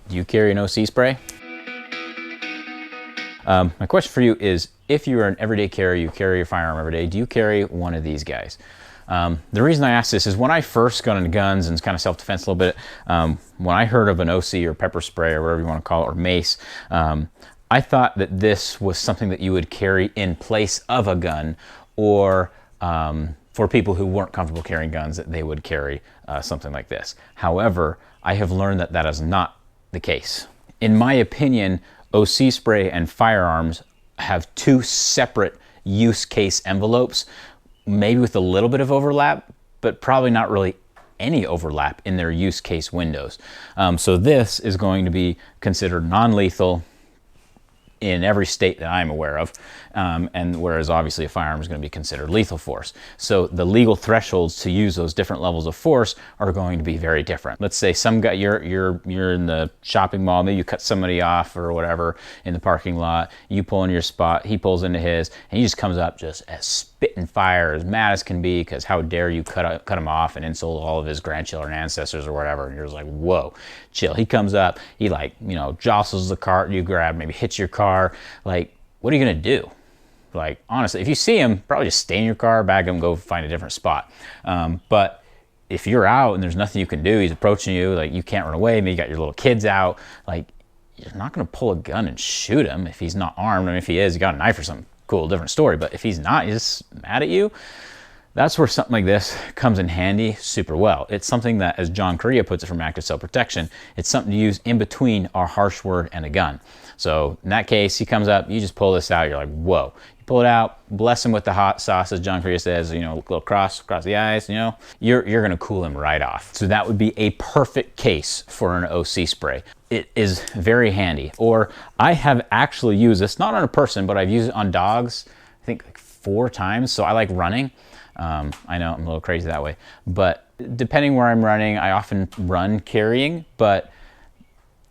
Do you carry an OC spray? My question for you is, if you are an everyday carrier, you carry your firearm every day, do you carry one of these guys? The reason I ask this is when I first got into guns and kind of self-defense a little bit, when I heard of an OC or pepper spray or whatever you want to call it, or mace, I thought that this was something that you would carry in place of a gun, or for people who weren't comfortable carrying guns, that they would carry something like this. However, I have learned that that is not the case. In my opinion, OC spray and firearms have two separate use case envelopes, maybe with a little bit of overlap, but probably not really any overlap in their use case windows. So this is going to be considered non-lethal in every state that I'm aware of, and whereas obviously a firearm is going to be considered lethal force. So the legal thresholds to use those different levels of force are going to be very different. Let's say some guy, you're in the shopping mall, maybe you cut somebody off or whatever in the parking lot, you pull into your spot, he pulls into his, and he just comes up just as spitting fire, as mad as can be, because how dare you cut him off and insult all of his grandchildren, ancestors, or whatever. And you're just like, whoa, chill. He comes up, he like, jostles the cart you grab, maybe hits your car. Like, what are you gonna do? Like, honestly, if you see him, probably just stay in your car, bag him, go find a different spot. But if you're out and there's nothing you can do, he's approaching you, like you can't run away, maybe you got your little kids out, like you're not gonna pull a gun and shoot him if he's not armed. I mean, if he is, you got a knife or something, cool, different story. But if he's not, he's just mad at you, that's where something like this comes in handy super well. It's something that, as John Correa puts it from Active Self-Protection, it's something to use in between our harsh word and a gun. So in that case, he comes up, you just pull this out, you're like, whoa. You pull it out, bless him with the hot sauce, as John Correa says, a little cross across the eyes, you're gonna cool him right off. So that would be a perfect case for an OC spray. It is very handy. Or I have actually used this, not on a person, but I've used it on dogs, I think like 4 times. So I like running. I know I'm a little crazy that way, but depending where I'm running, I often run carrying. But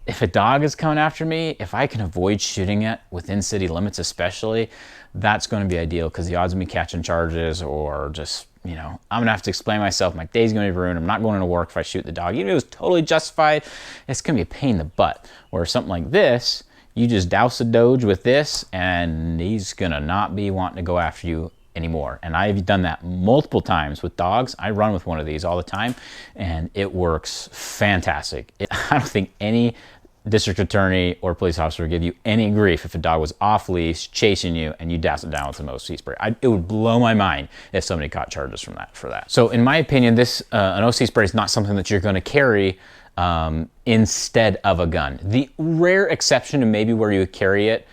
if a dog is coming after me, if I can avoid shooting it within city limits especially, that's going to be ideal, because the odds of me catching charges or just, I'm gonna have to explain myself, my day's gonna be ruined, I'm not going to work if I shoot the dog. Even if it was totally justified, it's gonna be a pain in the butt. Where something like this, you just douse a doge with this and he's gonna not be wanting to go after you anymore. And I've done that multiple times with dogs. I run with one of these all the time and it works fantastic. I don't think any district attorney or police officer would give you any grief if a dog was off leash chasing you and you douse it down with some OC spray. It would blow my mind if somebody caught charges for that. So in my opinion, this an OC spray is not something that you're going to carry instead of a gun. The rare exception to maybe where you would carry it,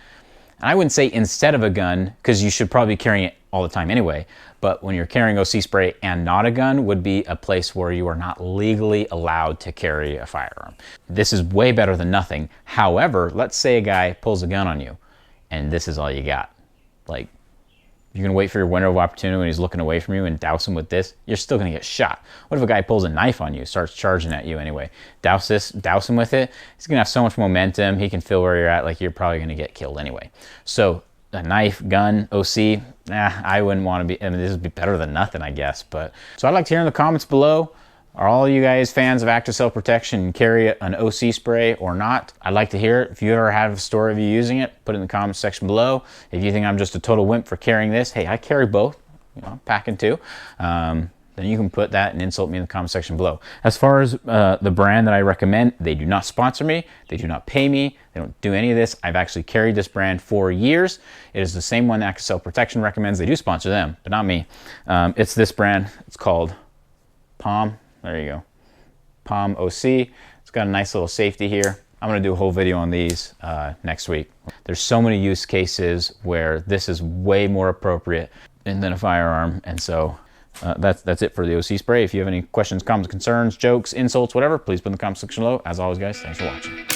and I wouldn't say instead of a gun, because you should probably be carrying it all the time anyway, but when you're carrying OC spray and not a gun, would be a place where you are not legally allowed to carry a firearm. This is way better than nothing. However, let's say a guy pulls a gun on you and this is all you got. Like, you're gonna wait for your window of opportunity when he's looking away from you and douse him with this, you're still gonna get shot. What if a guy pulls a knife on you, starts charging at you anyway? Douse him with it, he's gonna have so much momentum, he can feel where you're at, like you're probably gonna get killed anyway. So a knife, gun, OC, I wouldn't want to be, this would be better than nothing, I guess. But so I'd like to hear in the comments below, are all you guys fans of Active Self-Protection and carry an OC spray or not? I'd like to hear it. If you ever have a story of you using it, put it in the comments section below. If you think I'm just a total wimp for carrying this, hey, I carry both, I'm packing 2. Then you can put that and insult me in the comment section below. As far as the brand that I recommend, they do not sponsor me, they do not pay me, they don't do any of this. I've actually carried this brand for years. It is the same one that Active Self-Protection recommends. They do sponsor them, but not me. It's this brand, it's called Palm, there you go, Palm OC. It's got a nice little safety here. I'm gonna do a whole video on these next week. There's so many use cases where this is way more appropriate than a firearm, and so that's it for the OC spray. If you have any questions, comments, concerns, jokes, insults, whatever, please put in the comment section below. As always, guys, thanks for watching.